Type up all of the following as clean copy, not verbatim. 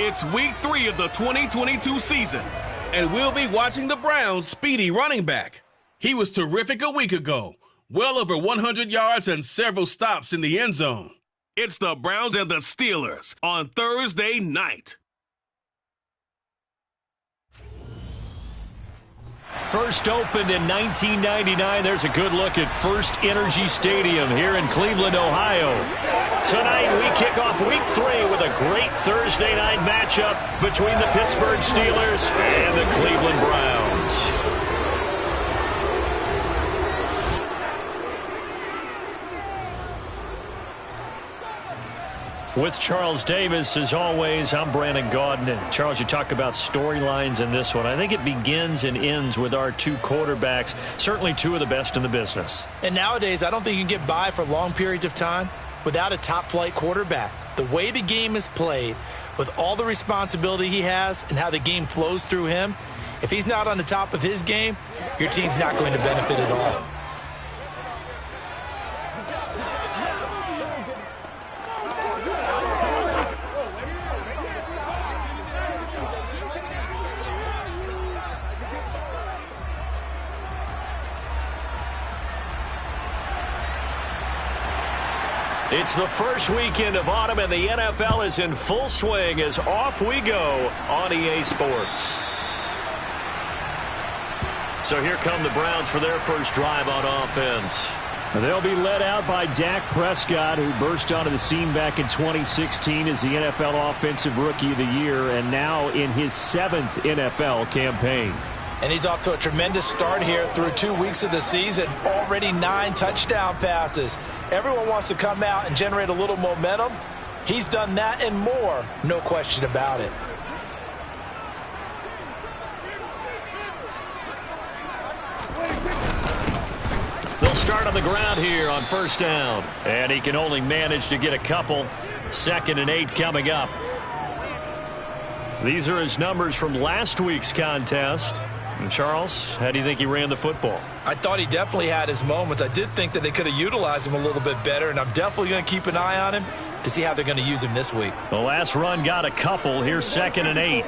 It's week 3 of the 2022 season, and we'll be watching the Browns' speedy running back. He was terrific a week ago, well over 100 yards and several stops in the end zone. It's the Browns and the Steelers on Thursday night. First opened in 1999. There's a good look at First Energy Stadium here in Cleveland, Ohio. Tonight we kick off week 3 with a great Thursday night matchup between the Pittsburgh Steelers and the Cleveland Browns. With Charles Davis, as always, I'm Brandon Gaudin. And Charles, you talk about storylines in this one. I think it begins and ends with our two quarterbacks, certainly two of the best in the business. And nowadays, I don't think you can get by for long periods of time without a top-flight quarterback. The way the game is played, with all the responsibility he has and how the game flows through him, if he's not on the top of his game, your team's not going to benefit at all. It's the first weekend of autumn, and the NFL is in full swing as off we go on EA Sports. So here come the Browns for their first drive on offense. They'll be led out by Dak Prescott, who burst onto the scene back in 2016 as the NFL Offensive Rookie of the Year, and now in his 7th NFL campaign. And he's off to a tremendous start here through 2 weeks of the season. Already 9 touchdown passes. Everyone wants to come out and generate a little momentum. He's done that and more, no question about it. They'll start on the ground here on first down. And he can only manage to get a couple. 2nd and 8 coming up. These are his numbers from last week's contest. And Charles, how do you think he ran the football? I thought he definitely had his moments. I did think that they could have utilized him a little bit better, and I'm definitely going to keep an eye on him to see how they're going to use him this week. The last run got a couple. Here's 2nd and 8.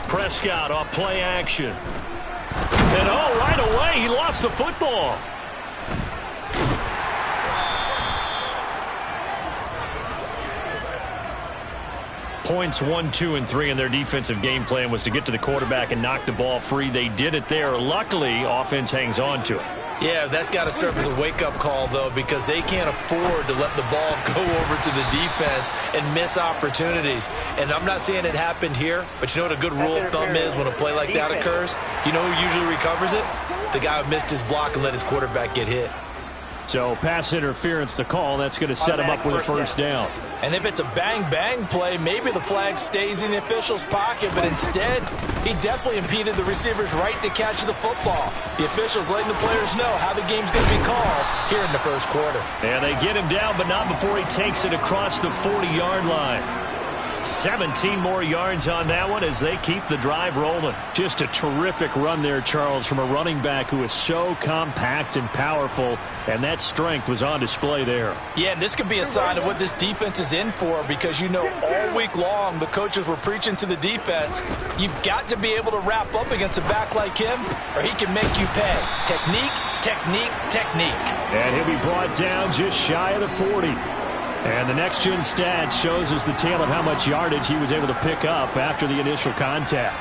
Prescott off play action. And right away, he lost the football. Points 1, 2, and 3 in their defensive game plan was to get to the quarterback and knock the ball free. They did it there. Luckily, offense hangs on to it. Yeah, that's got to serve as a wake-up call, though, because they can't afford to let the ball go over to the defense and miss opportunities. And I'm not saying it happened here, but you know what a good rule of thumb is when a play like that occurs? You know who usually recovers it? The guy who missed his block and let his quarterback get hit. So pass interference the call. That's going to set him up with a first down. And if it's a bang-bang play, maybe the flag stays in the official's pocket, but instead, he definitely impeded the receiver's right to catch the football. The official's letting the players know how the game's going to be called here in the first quarter. And they get him down, but not before he takes it across the 40-yard line. 17 more yards on that one as they keep the drive rolling. Just a terrific run there, Charles, from a running back who is so compact and powerful, and that strength was on display there. Yeah, and this could be a sign of what this defense is in for, because you know all week long the coaches were preaching to the defense, you've got to be able to wrap up against a back like him or he can make you pay. Technique, technique, technique. And he'll be brought down just shy of the 40. And the next-gen stats shows us the tale of how much yardage he was able to pick up after the initial contact.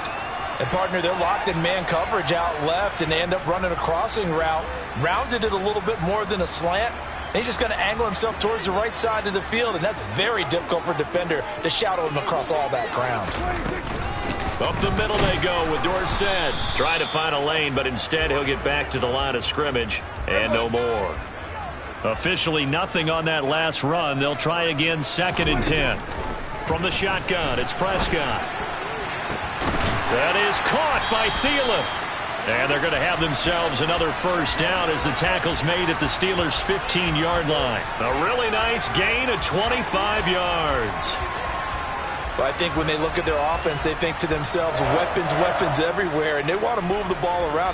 And, partner, they're locked in man coverage out left, and they end up running a crossing route. Rounded it a little bit more than a slant. And he's just going to angle himself towards the right side of the field, and that's very difficult for a defender to shadow him across all that ground. Up the middle they go with Dorsett. Trying to find a lane, but instead he'll get back to the line of scrimmage, and no more. Officially nothing on that last run. They'll try again 2nd and 10. From the shotgun, it's Prescott. That is caught by Thielen. And they're going to have themselves another first down as the tackle's made at the Steelers' 15-yard line. A really nice gain of 25 yards. But I think when they look at their offense, they think to themselves, weapons, weapons everywhere, and they want to move the ball around.